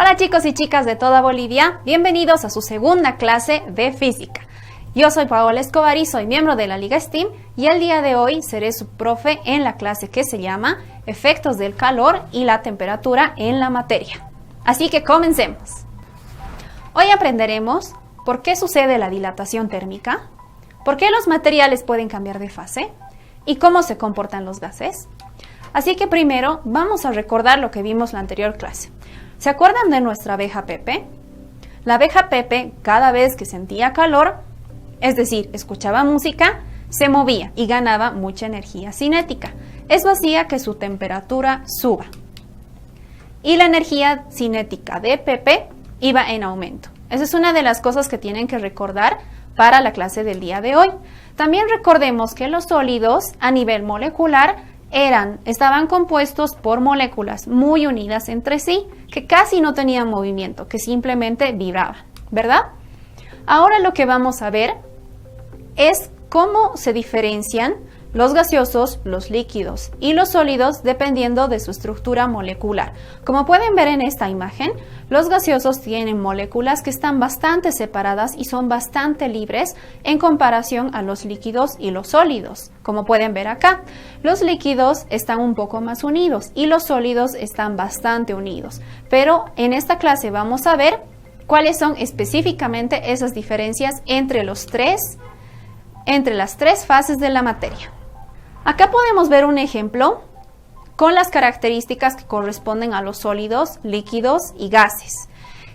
Hola chicos y chicas de toda Bolivia, bienvenidos a su segunda clase de física. Yo soy Paola Escobar y soy miembro de la Liga STEAM y el día de hoy seré su profe en la clase que se llama Efectos del calor y la temperatura en la materia. Así que comencemos. Hoy aprenderemos por qué sucede la dilatación térmica, por qué los materiales pueden cambiar de fase y cómo se comportan los gases. Así que primero vamos a recordar lo que vimos la anterior clase. ¿Se acuerdan de nuestra abeja Pepe? La abeja Pepe, cada vez que sentía calor, es decir, escuchaba música, se movía y ganaba mucha energía cinética. Eso hacía que su temperatura suba. Y la energía cinética de Pepe iba en aumento. Esa es una de las cosas que tienen que recordar para la clase del día de hoy. También recordemos que los sólidos a nivel molecular estaban compuestos por moléculas muy unidas entre sí, que casi no tenían movimiento, que simplemente vibraban, ¿verdad? Ahora lo que vamos a ver es cómo se diferencian los gaseosos, los líquidos y los sólidos dependiendo de su estructura molecular. Como pueden ver en esta imagen, los gaseosos tienen moléculas que están bastante separadas y son bastante libres en comparación a los líquidos y los sólidos. Como pueden ver acá, los líquidos están un poco más unidos y los sólidos están bastante unidos. Pero en esta clase vamos a ver cuáles son específicamente esas diferencias entre las tres fases de la materia. Acá podemos ver un ejemplo con las características que corresponden a los sólidos, líquidos y gases.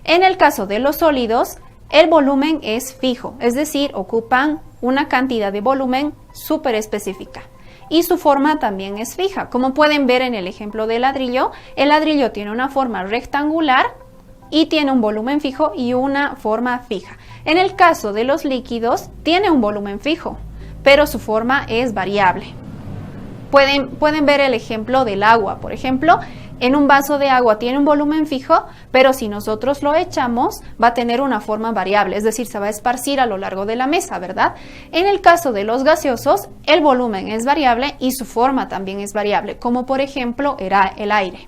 En el caso de los sólidos, el volumen es fijo, es decir, ocupan una cantidad de volumen súper específica. Y su forma también es fija. Como pueden ver en el ejemplo del ladrillo, el ladrillo tiene una forma rectangular y tiene un volumen fijo y una forma fija. En el caso de los líquidos, tiene un volumen fijo, pero su forma es variable. Pueden ver el ejemplo del agua. Por ejemplo, en un vaso de agua tiene un volumen fijo, pero si nosotros lo echamos, va a tener una forma variable, es decir, se va a esparcir a lo largo de la mesa, ¿verdad? En el caso de los gaseosos, el volumen es variable y su forma también es variable, como por ejemplo era el aire.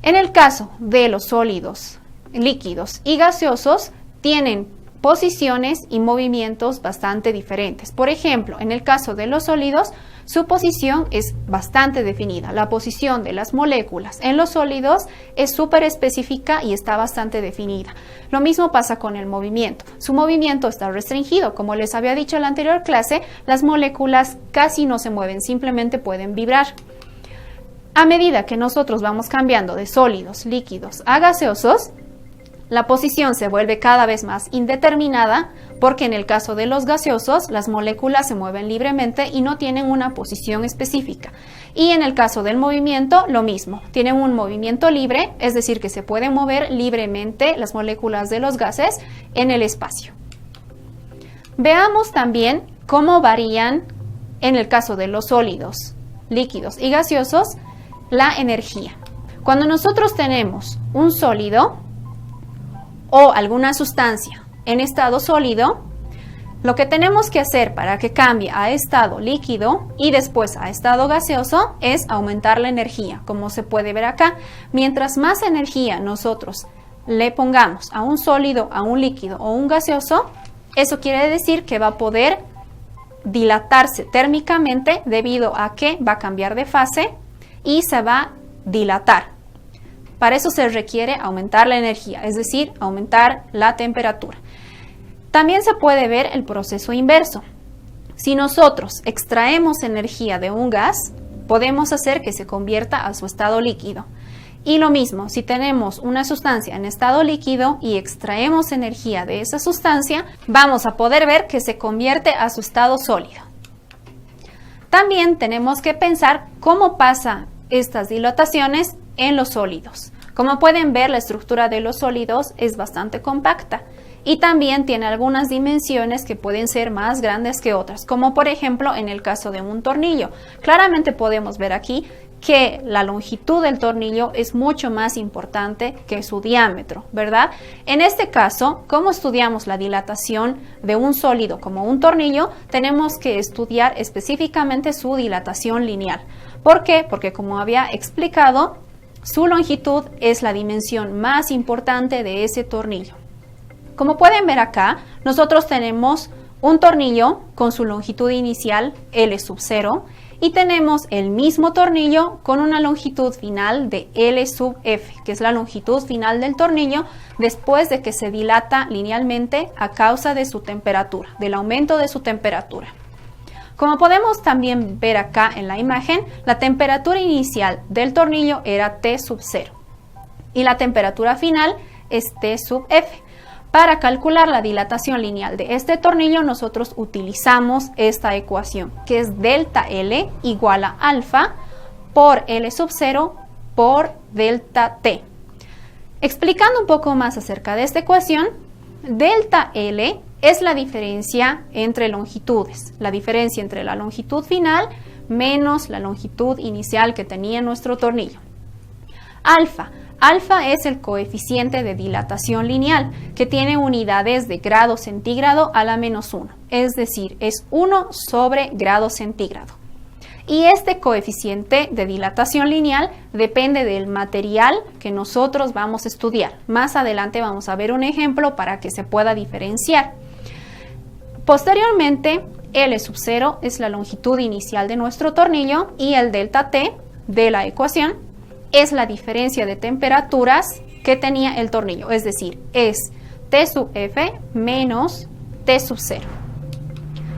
En el caso de los sólidos, líquidos y gaseosos, tienen posiciones y movimientos bastante diferentes. Por ejemplo, en el caso de los sólidos, su posición es bastante definida. La posición de las moléculas en los sólidos es súper específica y está bastante definida. Lo mismo pasa con el movimiento. Su movimiento está restringido. Como les había dicho en la anterior clase, las moléculas casi no se mueven, simplemente pueden vibrar. A medida que nosotros vamos cambiando de sólidos, líquidos a gaseosos, la posición se vuelve cada vez más indeterminada porque en el caso de los gaseosos las moléculas se mueven libremente y no tienen una posición específica. Y en el caso del movimiento lo mismo, tienen un movimiento libre, es decir que se pueden mover libremente las moléculas de los gases en el espacio. Veamos también cómo varían en el caso de los sólidos, líquidos y gaseosos la energía. Cuando nosotros tenemos un sólido o alguna sustancia en estado sólido, lo que tenemos que hacer para que cambie a estado líquido y después a estado gaseoso es aumentar la energía, como se puede ver acá. Mientras más energía nosotros le pongamos a un sólido, a un líquido o un gaseoso, eso quiere decir que va a poder dilatarse térmicamente debido a que va a cambiar de fase y se va a dilatar. Para eso se requiere aumentar la energía, es decir, aumentar la temperatura. También se puede ver el proceso inverso. Si nosotros extraemos energía de un gas, podemos hacer que se convierta a su estado líquido. Y lo mismo, si tenemos una sustancia en estado líquido y extraemos energía de esa sustancia, vamos a poder ver que se convierte a su estado sólido. También tenemos que pensar cómo pasa estas dilataciones en los sólidos. Como pueden ver, la estructura de los sólidos es bastante compacta y también tiene algunas dimensiones que pueden ser más grandes que otras, como por ejemplo en el caso de un tornillo. Claramente podemos ver aquí que la longitud del tornillo es mucho más importante que su diámetro, ¿verdad? En este caso, ¿cómo estudiamos la dilatación de un sólido como un tornillo? Tenemos que estudiar específicamente su dilatación lineal. ¿Por qué? Porque como había explicado, su longitud es la dimensión más importante de ese tornillo. Como pueden ver acá, nosotros tenemos un tornillo con su longitud inicial L sub 0 y tenemos el mismo tornillo con una longitud final de L sub F, que es la longitud final del tornillo después de que se dilata linealmente a causa de su temperatura, del aumento de su temperatura. Como podemos también ver acá en la imagen, la temperatura inicial del tornillo era T sub 0 y la temperatura final es T sub F. Para calcular la dilatación lineal de este tornillo, nosotros utilizamos esta ecuación, que es delta L igual a alfa por L sub 0 por delta T. Explicando un poco más acerca de esta ecuación, delta L es la diferencia entre longitudes, la diferencia entre la longitud final menos la longitud inicial que tenía nuestro tornillo. Alfa es el coeficiente de dilatación lineal, que tiene unidades de grado centígrado a la menos 1, es decir, es 1 sobre grado centígrado. Y este coeficiente de dilatación lineal depende del material que nosotros vamos a estudiar. Más adelante vamos a ver un ejemplo para que se pueda diferenciar. Posteriormente, L sub 0 es la longitud inicial de nuestro tornillo y el delta T de la ecuación es la diferencia de temperaturas que tenía el tornillo, es decir, es T sub F menos T sub 0.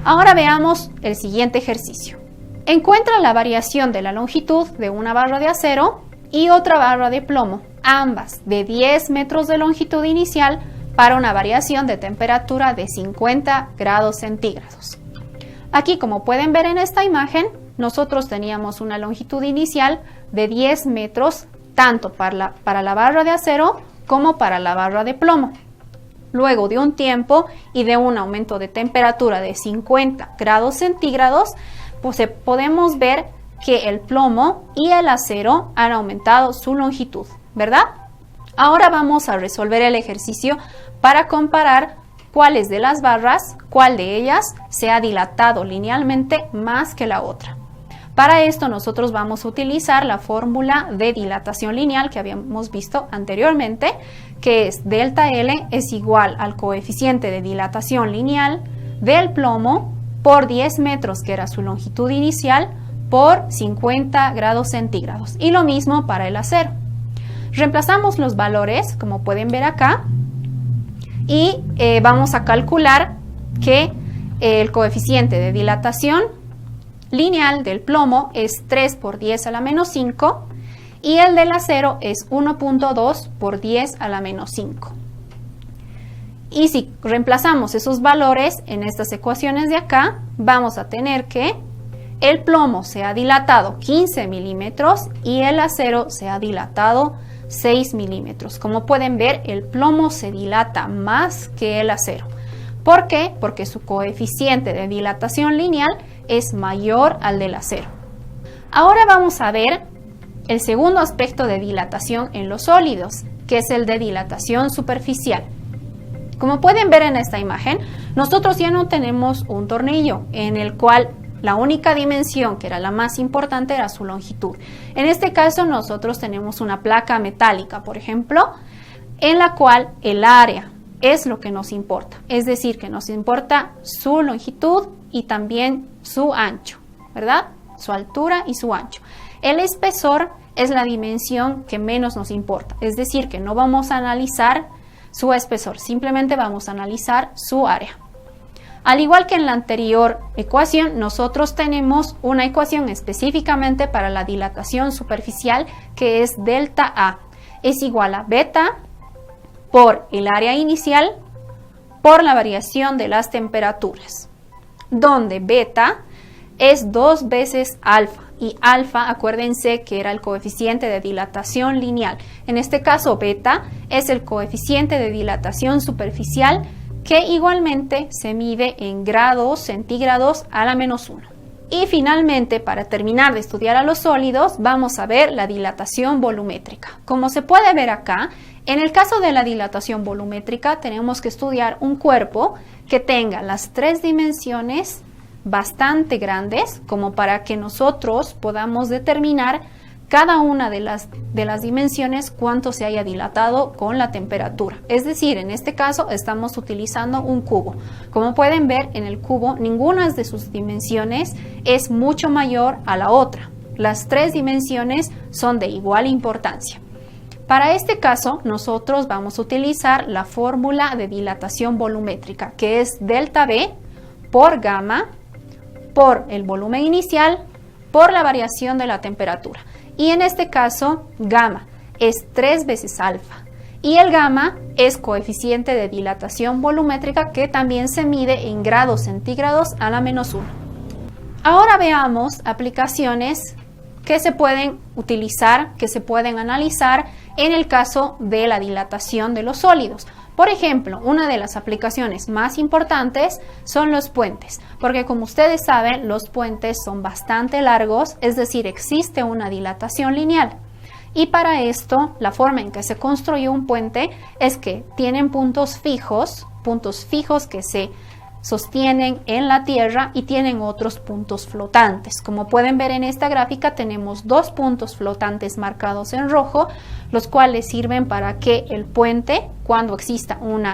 Ahora veamos el siguiente ejercicio. Encuentra la variación de la longitud de una barra de acero y otra barra de plomo, ambas de 10 metros de longitud inicial para una variación de temperatura de 50 grados centígrados. Aquí, como pueden ver en esta imagen, nosotros teníamos una longitud inicial de 10 metros tanto para la barra de acero como para la barra de plomo. Luego de un tiempo y de un aumento de temperatura de 50 grados centígrados, pues podemos ver que el plomo y el acero han aumentado su longitud, ¿verdad? Ahora vamos a resolver el ejercicio para comparar cuáles de las barras, cuál de ellas se ha dilatado linealmente más que la otra. Para esto nosotros vamos a utilizar la fórmula de dilatación lineal que habíamos visto anteriormente, que es delta L es igual al coeficiente de dilatación lineal del plomo por 10 metros, que era su longitud inicial, por 50 grados centígrados. Y lo mismo para el acero. Reemplazamos los valores, como pueden ver acá, y vamos a calcular que el coeficiente de dilatación lineal del plomo es 3 por 10 a la menos 5 y el del acero es 1.2 por 10 a la menos 5. Y si reemplazamos esos valores en estas ecuaciones de acá, vamos a tener que el plomo se ha dilatado 15 milímetros y el acero se ha dilatado 6 milímetros. Como pueden ver, el plomo se dilata más que el acero. ¿Por qué? Porque su coeficiente de dilatación lineal es mayor al del acero. Ahora vamos a ver el segundo aspecto de dilatación en los sólidos, que es el de dilatación superficial. Como pueden ver en esta imagen, nosotros ya no tenemos un tornillo en el cual la única dimensión, que era la más importante, era su longitud. En este caso nosotros tenemos una placa metálica, por ejemplo, en la cual el área es lo que nos importa. Es decir, que nos importa su longitud y también su ancho, ¿verdad? Su altura y su ancho. El espesor es la dimensión que menos nos importa. Es decir, que no vamos a analizar su espesor, simplemente vamos a analizar su área. Al igual que en la anterior ecuación, nosotros tenemos una ecuación específicamente para la dilatación superficial, que es delta A. Es igual a beta por el área inicial por la variación de las temperaturas, donde beta es 2 veces alfa y alfa, acuérdense que era el coeficiente de dilatación lineal. En este caso, beta es el coeficiente de dilatación superficial, que igualmente se mide en grados centígrados a la menos 1. Y finalmente, para terminar de estudiar a los sólidos, vamos a ver la dilatación volumétrica. Como se puede ver acá, en el caso de la dilatación volumétrica tenemos que estudiar un cuerpo que tenga las 3 dimensiones bastante grandes como para que nosotros podamos determinar cada una de las dimensiones cuánto se haya dilatado con la temperatura. Es decir, en este caso estamos utilizando un cubo. Como pueden ver en el cubo, ninguna de sus dimensiones es mucho mayor a la otra. Las tres dimensiones son de igual importancia. Para este caso, nosotros vamos a utilizar la fórmula de dilatación volumétrica, que es delta V por gamma, por el volumen inicial, por la variación de la temperatura. Y en este caso, gamma es 3 veces alfa. Y el gamma es coeficiente de dilatación volumétrica que también se mide en grados centígrados a la menos 1. Ahora veamos aplicaciones que se pueden utilizar, que se pueden analizar en el caso de la dilatación de los sólidos. Por ejemplo, una de las aplicaciones más importantes son los puentes, porque como ustedes saben, los puentes son bastante largos, es decir, existe una dilatación lineal. Y para esto, la forma en que se construye un puente es que tienen puntos fijos que se sostienen en la tierra y tienen otros puntos flotantes. Como pueden ver en esta gráfica, tenemos 2 puntos flotantes marcados en rojo, los cuales sirven para que el puente, cuando exista un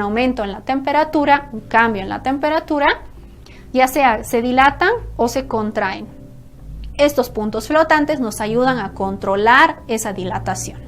aumento en la temperatura, un cambio en la temperatura, ya sea se dilatan o se contraen. Estos puntos flotantes nos ayudan a controlar esa dilatación.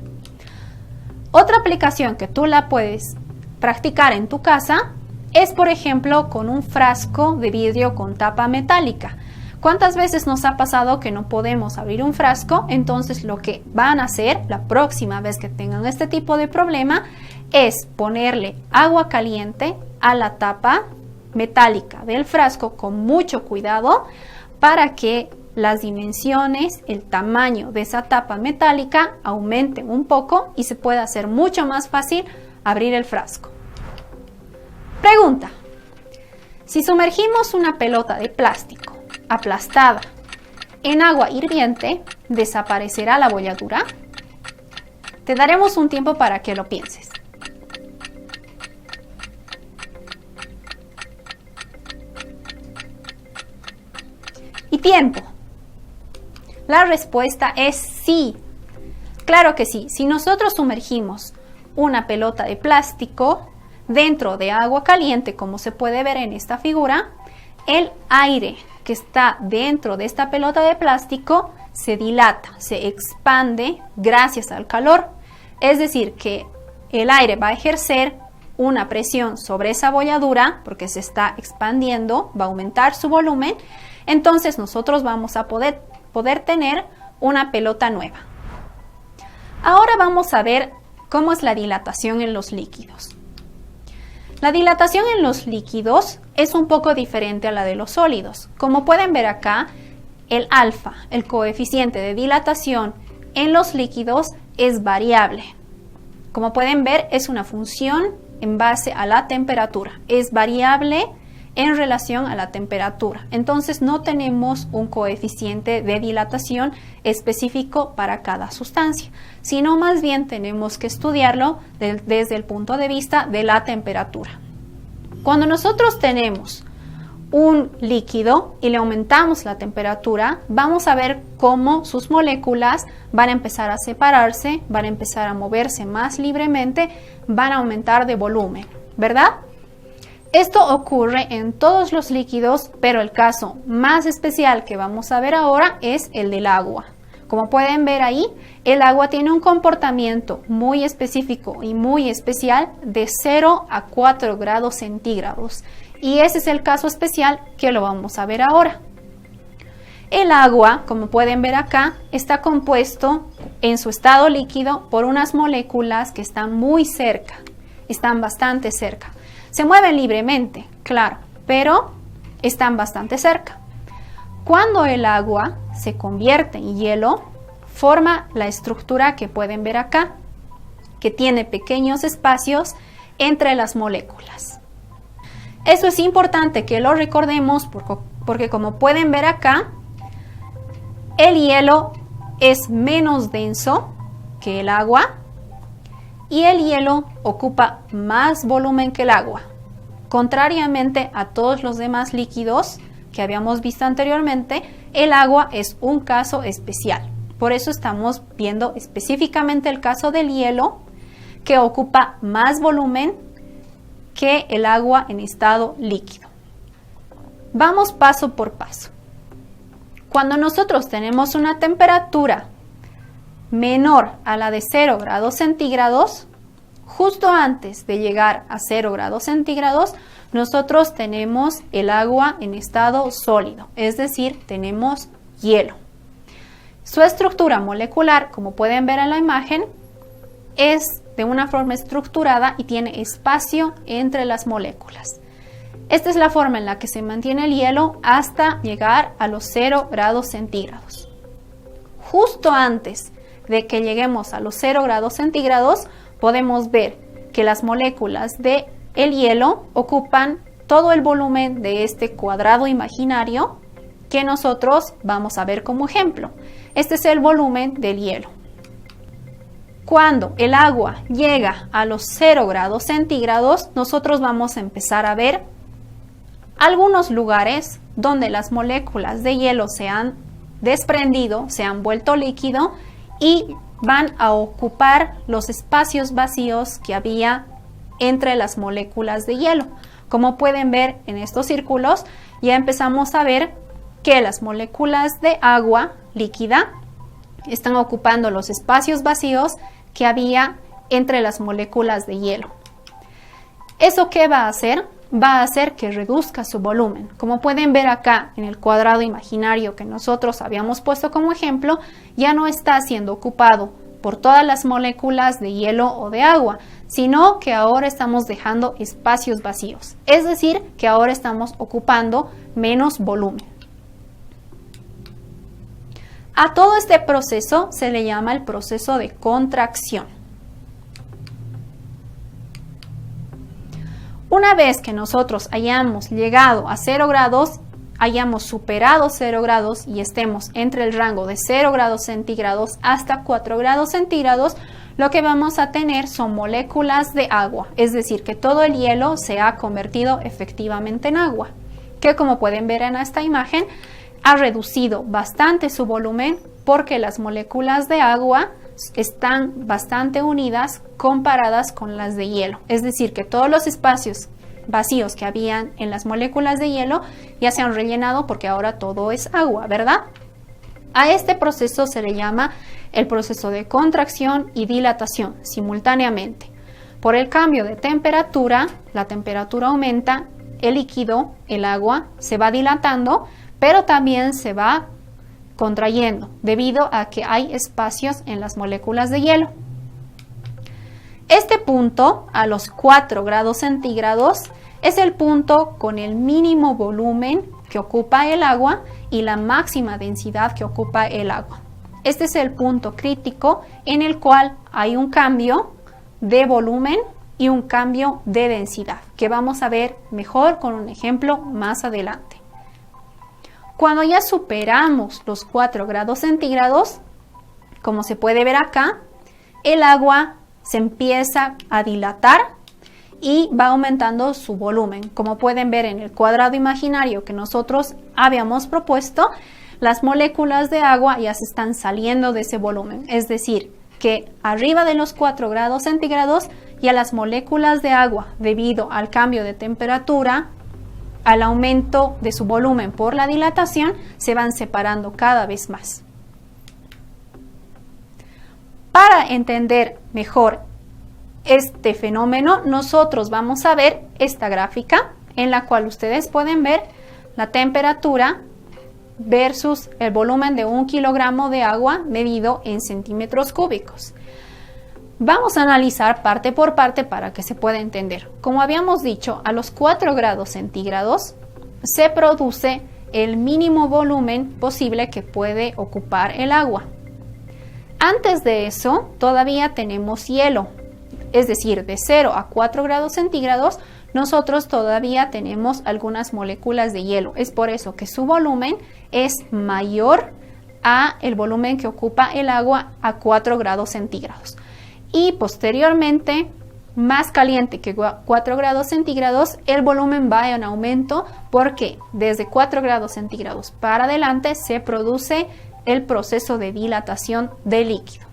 Otra aplicación que tú la puedes practicar en tu casa es, por ejemplo, con un frasco de vidrio con tapa metálica. ¿Cuántas veces nos ha pasado que no podemos abrir un frasco? Entonces lo que van a hacer la próxima vez que tengan este tipo de problema es ponerle agua caliente a la tapa metálica del frasco con mucho cuidado para que las dimensiones, el tamaño de esa tapa metálica aumenten un poco y se pueda hacer mucho más fácil abrir el frasco. Pregunta: si sumergimos una pelota de plástico aplastada en agua hirviente, ¿desaparecerá la bolladura? Te daremos un tiempo para que lo pienses. Y tiempo. La respuesta es sí. Claro que sí. Si nosotros sumergimos una pelota de plástico dentro de agua caliente, como se puede ver en esta figura, el aire que está dentro de esta pelota de plástico se dilata, se expande gracias al calor. Es decir, que el aire va a ejercer una presión sobre esa bolladura porque se está expandiendo, va a aumentar su volumen. Entonces nosotros vamos a poder tener una pelota nueva. Ahora vamos a ver cómo es la dilatación en los líquidos. La dilatación en los líquidos es un poco diferente a la de los sólidos. Como pueden ver acá, el alfa, el coeficiente de dilatación en los líquidos, es variable. Como pueden ver, es una función en base a la temperatura. Es variable en relación a la temperatura. Entonces no tenemos un coeficiente de dilatación específico para cada sustancia, sino más bien tenemos que estudiarlo desde el punto de vista de la temperatura. Cuando nosotros tenemos un líquido y le aumentamos la temperatura, vamos a ver cómo sus moléculas van a empezar a separarse, van a empezar a moverse más libremente, van a aumentar de volumen, ¿verdad? Esto ocurre en todos los líquidos, pero el caso más especial que vamos a ver ahora es el del agua. Como pueden ver ahí, el agua tiene un comportamiento muy específico y muy especial de 0 a 4 grados centígrados. Y ese es el caso especial que lo vamos a ver ahora. El agua, como pueden ver acá, está compuesto en su estado líquido por unas moléculas que están muy cerca, están bastante cerca. Se mueven libremente, claro, pero están bastante cerca. Cuando el agua se convierte en hielo, forma la estructura que pueden ver acá, que tiene pequeños espacios entre las moléculas. Eso es importante que lo recordemos porque como pueden ver acá, el hielo es menos denso que el agua y el hielo ocupa más volumen que el agua. Contrariamente a todos los demás líquidos que habíamos visto anteriormente, el agua es un caso especial. Por eso estamos viendo específicamente el caso del hielo, que ocupa más volumen que el agua en estado líquido. Vamos paso por paso. Cuando nosotros tenemos una temperatura menor a la de 0 grados centígrados, justo antes de llegar a 0 grados centígrados, nosotros tenemos el agua en estado sólido, es decir, tenemos hielo. Su estructura molecular, como pueden ver en la imagen, es de una forma estructurada y tiene espacio entre las moléculas. Esta es la forma en la que se mantiene el hielo hasta llegar a los 0 grados centígrados. Justo antes de que lleguemos a los 0 grados centígrados, podemos ver que las moléculas del hielo ocupan todo el volumen de este cuadrado imaginario que nosotros vamos a ver como ejemplo. Este es el volumen del hielo. Cuando el agua llega a los 0 grados centígrados, nosotros vamos a empezar a ver algunos lugares donde las moléculas de hielo se han desprendido, se han vuelto líquido y van a ocupar los espacios vacíos que había entre las moléculas de hielo. Como pueden ver en estos círculos, ya empezamos a ver que las moléculas de agua líquida están ocupando los espacios vacíos que había entre las moléculas de hielo. ¿Eso qué va a hacer? Va a hacer que reduzca su volumen. Como pueden ver acá en el cuadrado imaginario que nosotros habíamos puesto como ejemplo, ya no está siendo ocupado por todas las moléculas de hielo o de agua, sino que ahora estamos dejando espacios vacíos. Es decir, que ahora estamos ocupando menos volumen. A todo este proceso se le llama el proceso de contracción. Una vez que nosotros hayamos llegado a 0 grados, hayamos superado 0 grados y estemos entre el rango de 0 grados centígrados hasta 4 grados centígrados, lo que vamos a tener son moléculas de agua, es decir, que todo el hielo se ha convertido efectivamente en agua, que como pueden ver en esta imagen, ha reducido bastante su volumen porque las moléculas de agua están bastante unidas comparadas con las de hielo. Es decir, que todos los espacios vacíos que habían en las moléculas de hielo ya se han rellenado porque ahora todo es agua, ¿verdad? A este proceso se le llama el proceso de contracción y dilatación simultáneamente. Por el cambio de temperatura, la temperatura aumenta, el líquido, el agua, se va dilatando, pero también se va contrayendo debido a que hay espacios en las moléculas de hielo. Este punto, a los 4 grados centígrados, es el punto con el mínimo volumen que ocupa el agua y la máxima densidad que ocupa el agua. Este es el punto crítico en el cual hay un cambio de volumen y un cambio de densidad, que vamos a ver mejor con un ejemplo más adelante. Cuando ya superamos los 4 grados centígrados, como se puede ver acá, el agua se empieza a dilatar y va aumentando su volumen. Como pueden ver en el cuadrado imaginario que nosotros habíamos propuesto, las moléculas de agua ya se están saliendo de ese volumen. Es decir, que arriba de los 4 grados centígrados ya las moléculas de agua, debido al cambio de temperatura, al aumento de su volumen por la dilatación, se van separando cada vez más. Para entender mejor este fenómeno, nosotros vamos a ver esta gráfica en la cual ustedes pueden ver la temperatura versus el volumen de 1 kilogramo de agua medido en centímetros cúbicos. Vamos a analizar parte por parte para que se pueda entender. Como habíamos dicho, a los 4 grados centígrados se produce el mínimo volumen posible que puede ocupar el agua. Antes de eso, todavía tenemos hielo, es decir, de 0 a 4 grados centígrados, nosotros todavía tenemos algunas moléculas de hielo. Es por eso que su volumen es mayor a el volumen que ocupa el agua a 4 grados centígrados. Y posteriormente, más caliente que 4 grados centígrados, el volumen va en aumento porque desde 4 grados centígrados para adelante se produce el proceso de dilatación del líquido.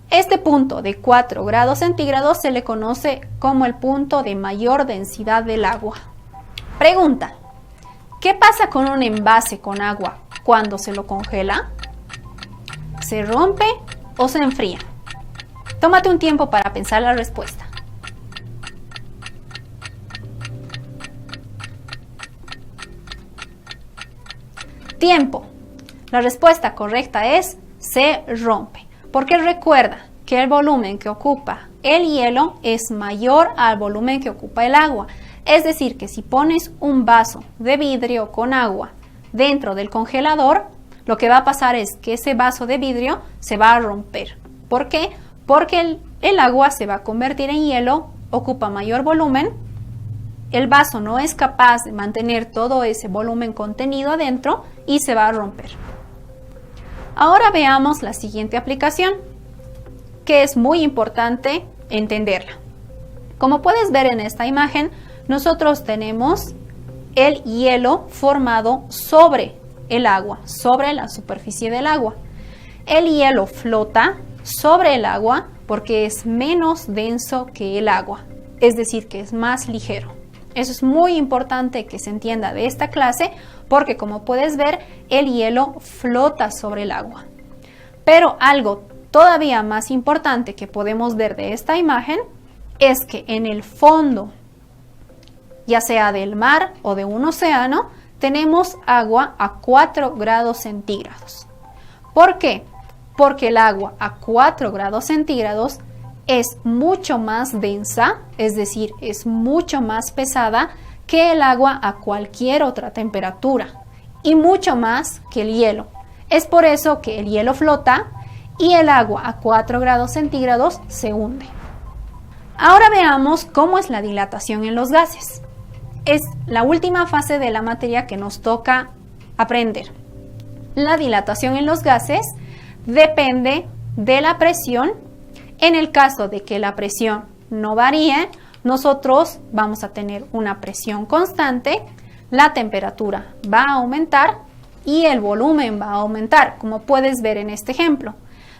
Este punto de 4 grados centígrados se le conoce como el punto de mayor densidad del agua. Pregunta: ¿qué pasa con un envase con agua cuando se lo congela? ¿Se rompe o se enfría? Tómate un tiempo para pensar la respuesta. Tiempo. La respuesta correcta es se rompe, porque recuerda que el volumen que ocupa el hielo es mayor al volumen que ocupa el agua. Es decir, que si pones un vaso de vidrio con agua dentro del congelador, lo que va a pasar es que ese vaso de vidrio se va a romper. ¿Por qué? Porque el agua se va a convertir en hielo, ocupa mayor volumen, el vaso no es capaz de mantener todo ese volumen contenido adentro y se va a romper. Ahora veamos la siguiente aplicación, que es muy importante entenderla. Como puedes ver en esta imagen, nosotros tenemos el hielo formado sobre el agua, sobre la superficie del agua. El hielo flota sobre el agua porque es menos denso que el agua, es decir, que es más ligero. Eso es muy importante que se entienda de esta clase porque, como puedes ver, el hielo flota sobre el agua. Pero algo todavía más importante que podemos ver de esta imagen es que en el fondo, ya sea del mar o de un océano, tenemos agua a 4 grados centígrados. ¿Por qué? Porque el agua a 4 grados centígrados es mucho más densa, es decir, es mucho más pesada que el agua a cualquier otra temperatura y mucho más que el hielo. Es por eso que el hielo flota y el agua a 4 grados centígrados se hunde. Ahora veamos cómo es la dilatación en los gases. Es la última fase de la materia que nos toca aprender. La dilatación en los gases depende de la presión. En el caso de que la presión no varíe, nosotros vamos a tener una presión constante, la temperatura va a aumentar y el volumen va a aumentar, como puedes ver en este ejemplo.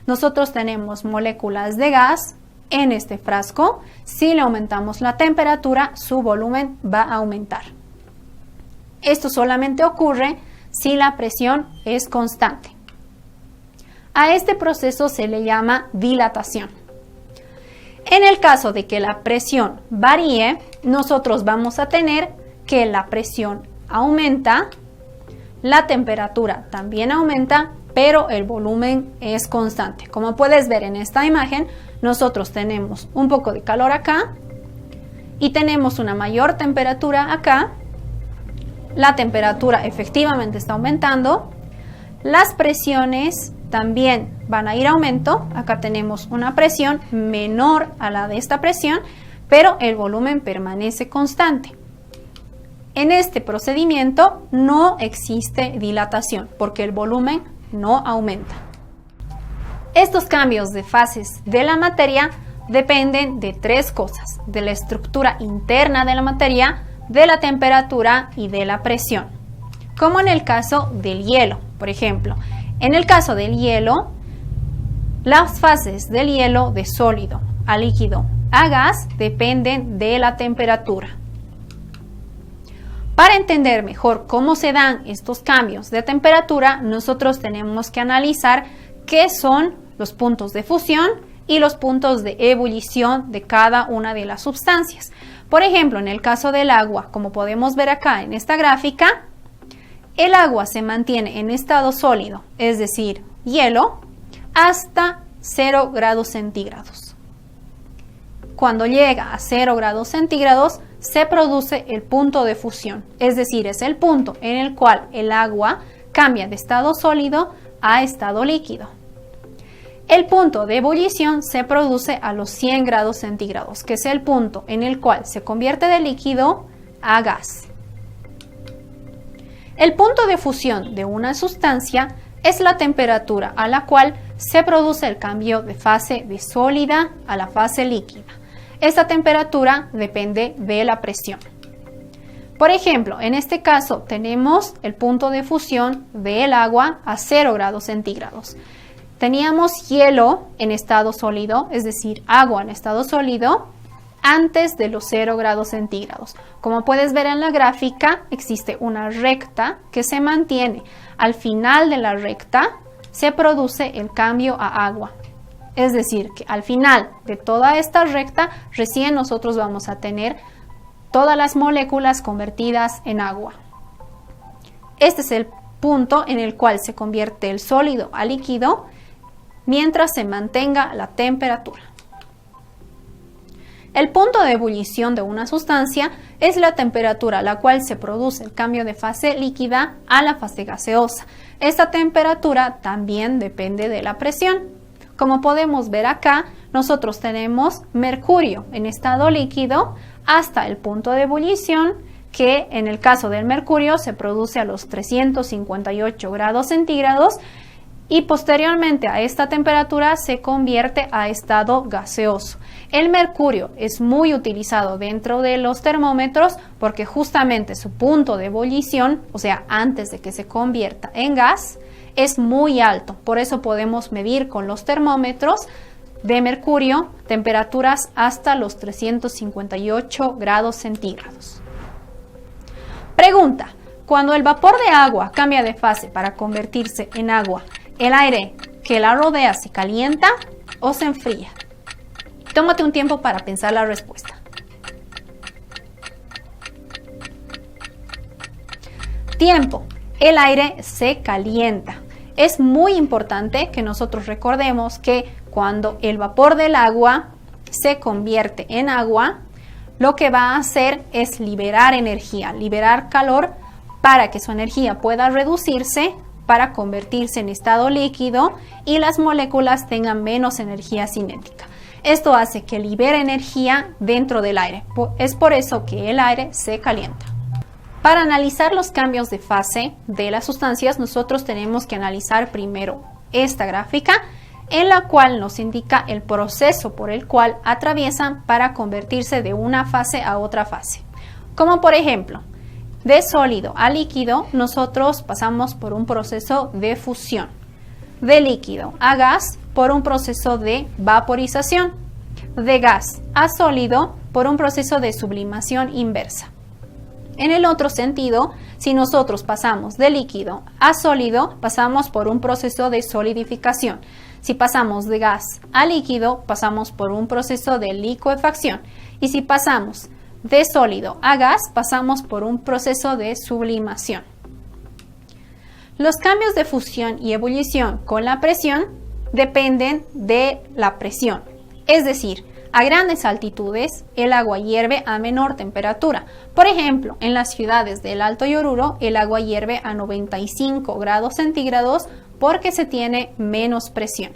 Nosotros tenemos moléculas de gas en este frasco. Si le aumentamos la temperatura, su volumen va a aumentar. Esto solamente ocurre si la presión es constante. A este proceso se le llama dilatación. En el caso de que la presión varíe, nosotros vamos a tener que la presión aumenta, la temperatura también aumenta, pero el volumen es constante. Como puedes ver en esta imagen, nosotros tenemos un poco de calor acá y tenemos una mayor temperatura acá. La temperatura efectivamente está aumentando. Las presiones también van a ir a aumento. Acá tenemos una presión menor a la de esta presión, pero el volumen permanece constante. En este procedimiento no existe dilatación porque el volumen no aumenta. Estos cambios de fases de la materia dependen de 3 cosas: de la estructura interna de la materia, de la temperatura y de la presión. Como en el caso del hielo, por ejemplo. En el caso del hielo, las fases del hielo de sólido a líquido a gas dependen de la temperatura. Para entender mejor cómo se dan estos cambios de temperatura, nosotros tenemos que analizar qué son los puntos de fusión y los puntos de ebullición de cada una de las sustancias. Por ejemplo, en el caso del agua, como podemos ver acá en esta gráfica, el agua se mantiene en estado sólido, es decir, hielo, hasta 0 grados centígrados. Cuando llega a 0 grados centígrados, se produce el punto de fusión, es decir, es el punto en el cual el agua cambia de estado sólido a estado líquido. El punto de ebullición se produce a los 100 grados centígrados, que es el punto en el cual se convierte de líquido a gas. El punto de fusión de una sustancia es la temperatura a la cual se produce el cambio de fase de sólida a la fase líquida. Esta temperatura depende de la presión. Por ejemplo, en este caso tenemos el punto de fusión del agua a 0 grados centígrados. Teníamos hielo en estado sólido, es decir, agua en estado sólido, antes de los 0 grados centígrados. Como puedes ver en la gráfica, existe una recta que se mantiene. Al final de la recta se produce el cambio a agua. Es decir, que al final de toda esta recta, recién nosotros vamos a tener todas las moléculas convertidas en agua. Este es el punto en el cual se convierte el sólido a líquido mientras se mantenga la temperatura. El punto de ebullición de una sustancia es la temperatura a la cual se produce el cambio de fase líquida a la fase gaseosa. Esta temperatura también depende de la presión. Como podemos ver acá, nosotros tenemos mercurio en estado líquido hasta el punto de ebullición, que en el caso del mercurio se produce a los 358 grados centígrados y posteriormente a esta temperatura se convierte a estado gaseoso. El mercurio es muy utilizado dentro de los termómetros porque justamente su punto de ebullición, o sea, antes de que se convierta en gas, es muy alto. Por eso podemos medir con los termómetros de mercurio temperaturas hasta los 358 grados centígrados. Pregunta: cuando el vapor de agua cambia de fase para convertirse en agua, ¿el aire que la rodea se calienta o se enfría? Tómate un tiempo para pensar la respuesta. Tiempo. El aire se calienta. Es muy importante que nosotros recordemos que cuando el vapor del agua se convierte en agua, lo que va a hacer es liberar energía, liberar calor para que su energía pueda reducirse para convertirse en estado líquido y las moléculas tengan menos energía cinética. Esto hace que libere energía dentro del aire. Es por eso que el aire se calienta. Para analizar los cambios de fase de las sustancias, nosotros tenemos que analizar primero esta gráfica, en la cual nos indica el proceso por el cual atraviesan para convertirse de una fase a otra fase. Como por ejemplo, de sólido a líquido, nosotros pasamos por un proceso de fusión. De líquido a gas, por un proceso de vaporización. De gas a sólido, por un proceso de sublimación inversa. En el otro sentido, si nosotros pasamos de líquido a sólido, pasamos por un proceso de solidificación. Si pasamos de gas a líquido, pasamos por un proceso de licuefacción. Y si pasamos de sólido a gas, pasamos por un proceso de sublimación. Los cambios de fusión y ebullición con la presión dependen de la presión. Es decir, a grandes altitudes, el agua hierve a menor temperatura. Por ejemplo, en las ciudades del Alto Oruro, el agua hierve a 95 grados centígrados porque se tiene menos presión.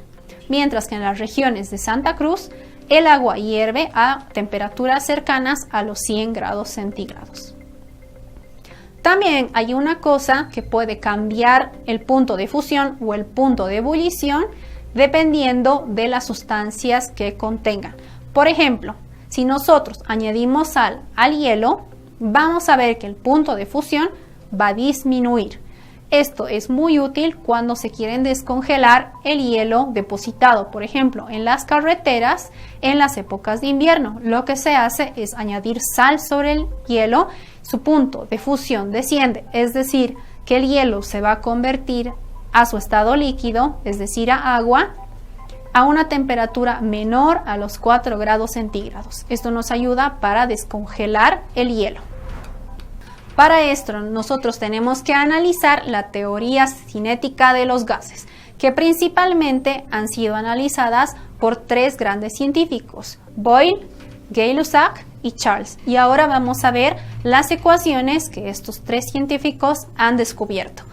Mientras que en las regiones de Santa Cruz, el agua hierve a temperaturas cercanas a los 100 grados centígrados. También hay una cosa que puede cambiar el punto de fusión o el punto de ebullición dependiendo de las sustancias que contengan. Por ejemplo, si nosotros añadimos sal al hielo, vamos a ver que el punto de fusión va a disminuir. Esto es muy útil cuando se quieren descongelar el hielo depositado, por ejemplo, en las carreteras en las épocas de invierno. Lo que se hace es añadir sal sobre el hielo, su punto de fusión desciende, es decir, que el hielo se va a convertir a su estado líquido, es decir, a agua, a una temperatura menor a los 4 grados centígrados. Esto nos ayuda para descongelar el hielo. Para esto nosotros tenemos que analizar la teoría cinética de los gases, que principalmente han sido analizadas por 3 grandes científicos, Boyle, Gay-Lussac y Charles. Y ahora vamos a ver las ecuaciones que estos 3 científicos han descubierto.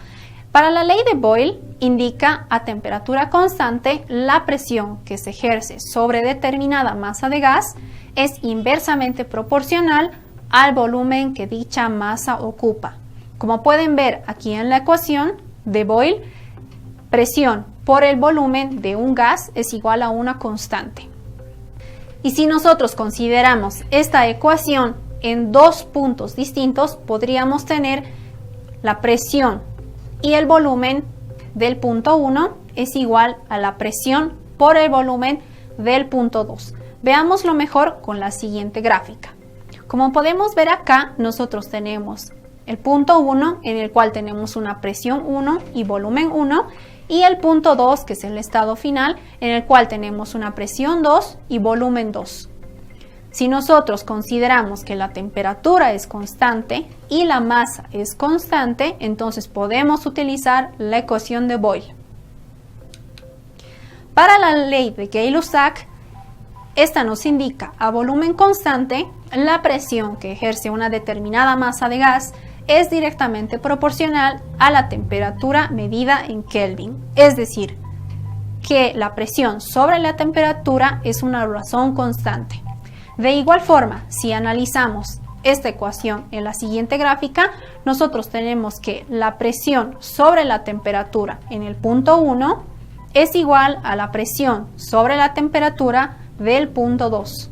Para la ley de Boyle, indica a temperatura constante la presión que se ejerce sobre determinada masa de gas es inversamente proporcional al volumen que dicha masa ocupa. Como pueden ver aquí en la ecuación de Boyle, presión por el volumen de un gas es igual a una constante. Y si nosotros consideramos esta ecuación en dos puntos distintos, podríamos tener la presión y el volumen del punto 1 es igual a la presión por el volumen del punto 2. Veámoslo mejor con la siguiente gráfica. Como podemos ver acá, nosotros tenemos el punto 1 en el cual tenemos una presión 1 y volumen 1 y el punto 2 que es el estado final en el cual tenemos una presión 2 y volumen 2. Si nosotros consideramos que la temperatura es constante y la masa es constante, entonces podemos utilizar la ecuación de Boyle. Para la ley de Gay-Lussac, esta nos indica a volumen constante la presión que ejerce una determinada masa de gas es directamente proporcional a la temperatura medida en Kelvin, es decir, que la presión sobre la temperatura es una razón constante. De igual forma, si analizamos esta ecuación en la siguiente gráfica, nosotros tenemos que la presión sobre la temperatura en el punto 1 es igual a la presión sobre la temperatura del punto 2.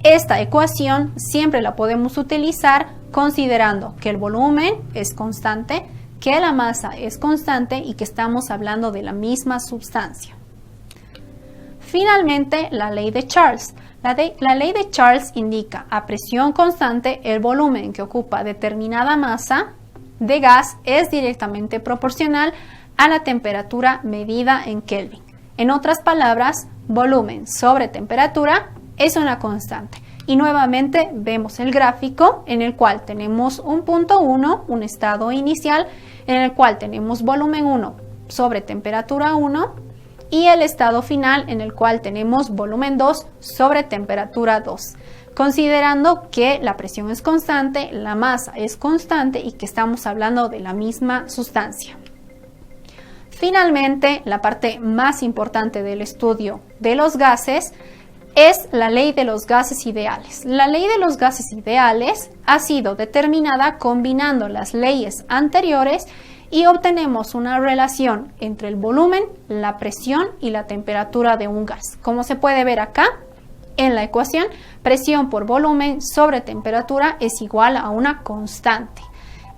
Esta ecuación siempre la podemos utilizar considerando que el volumen es constante, que la masa es constante y que estamos hablando de la misma sustancia. Finalmente, la ley de Charles. La ley de Charles indica a presión constante el volumen que ocupa determinada masa de gas es directamente proporcional a la temperatura medida en Kelvin. En otras palabras, volumen sobre temperatura es una constante. Y nuevamente vemos el gráfico en el cual tenemos un punto 1, un estado inicial, en el cual tenemos volumen 1 sobre temperatura 1 y el estado final en el cual tenemos volumen 2 sobre temperatura 2. Considerando que la presión es constante, la masa es constante y que estamos hablando de la misma sustancia. Finalmente, la parte más importante del estudio de los gases es la ley de los gases ideales. La ley de los gases ideales ha sido determinada combinando las leyes anteriores y obtenemos una relación entre el volumen, la presión y la temperatura de un gas. Como se puede ver acá en la ecuación, presión por volumen sobre temperatura es igual a una constante.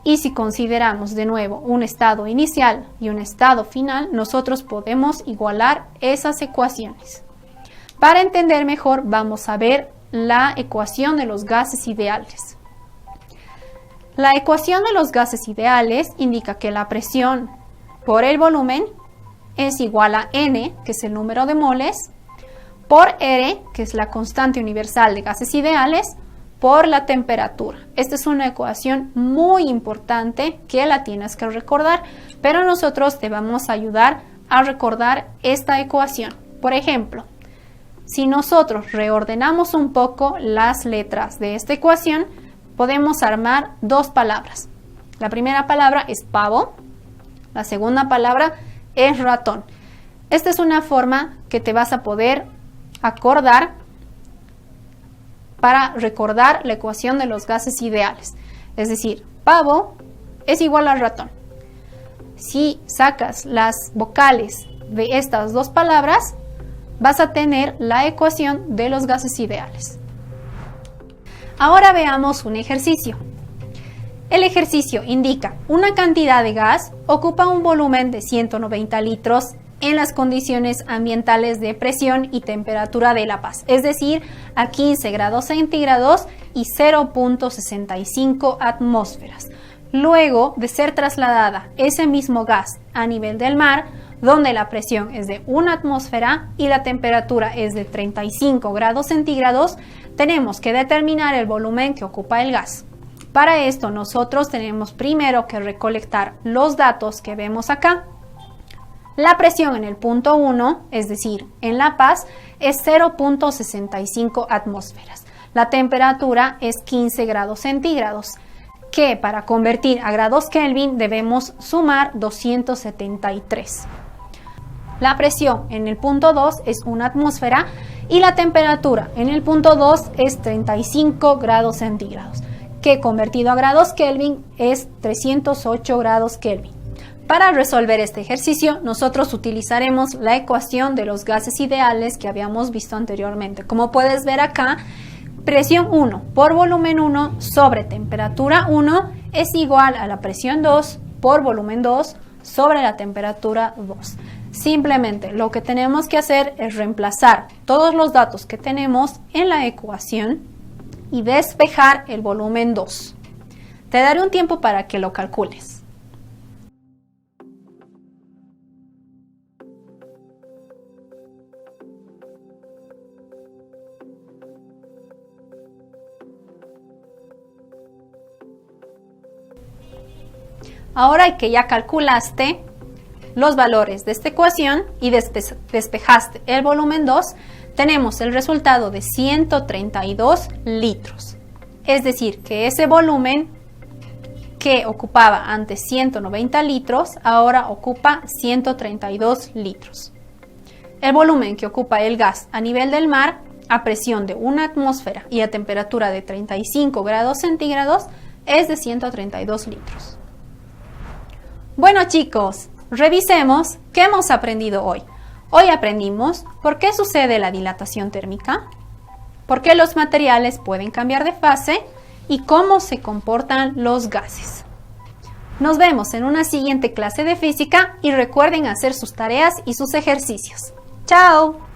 Y si consideramos de nuevo un estado inicial y un estado final, nosotros podemos igualar esas ecuaciones. Para entender mejor, vamos a ver la ecuación de los gases ideales. La ecuación de los gases ideales indica que la presión por el volumen es igual a N, que es el número de moles, por R, que es la constante universal de gases ideales, por la temperatura. Esta es una ecuación muy importante que la tienes que recordar, pero nosotros te vamos a ayudar a recordar esta ecuación. Por ejemplo, si nosotros reordenamos un poco las letras de esta ecuación, podemos armar dos palabras. La primera palabra es pavo, la segunda palabra es ratón. Esta es una forma que te vas a poder acordar para recordar la ecuación de los gases ideales. Es decir, pavo es igual a ratón. Si sacas las vocales de estas dos palabras, vas a tener la ecuación de los gases ideales. Ahora veamos un ejercicio. El ejercicio indica una cantidad de gas ocupa un volumen de 190 litros en las condiciones ambientales de presión y temperatura de La Paz, es decir, a 15 grados centígrados y 0.65 atmósferas. Luego de ser trasladada ese mismo gas a nivel del mar, donde la presión es de 1 atmósfera y la temperatura es de 35 grados centígrados, tenemos que determinar el volumen que ocupa el gas. Para esto nosotros tenemos primero que recolectar los datos que vemos acá. La presión en el punto 1, es decir, en La Paz, es 0.65 atmósferas. La temperatura es 15 grados centígrados, que para convertir a grados Kelvin debemos sumar 273. La presión en el punto 2 es 1 atmósfera y la temperatura en el punto 2 es 35 grados centígrados, que convertido a grados Kelvin es 308 grados Kelvin. Para resolver este ejercicio, nosotros utilizaremos la ecuación de los gases ideales que habíamos visto anteriormente. Como puedes ver acá, Presión 1 por volumen 1 sobre temperatura 1 es igual a la presión 2 por volumen 2 sobre la temperatura 2. Simplemente lo que tenemos que hacer es reemplazar todos los datos que tenemos en la ecuación y despejar el volumen 2. Te daré un tiempo para que lo calcules. Ahora que ya calculaste los valores de esta ecuación y despejaste el volumen 2, tenemos el resultado de 132 litros. Es decir, que ese volumen que ocupaba antes 190 litros, ahora ocupa 132 litros. El volumen que ocupa el gas a nivel del mar, a presión de una atmósfera y a temperatura de 35 grados centígrados, es de 132 litros. Bueno chicos, revisemos qué hemos aprendido hoy. Hoy aprendimos por qué sucede la dilatación térmica, por qué los materiales pueden cambiar de fase y cómo se comportan los gases. Nos vemos en una siguiente clase de física y recuerden hacer sus tareas y sus ejercicios. ¡Chao!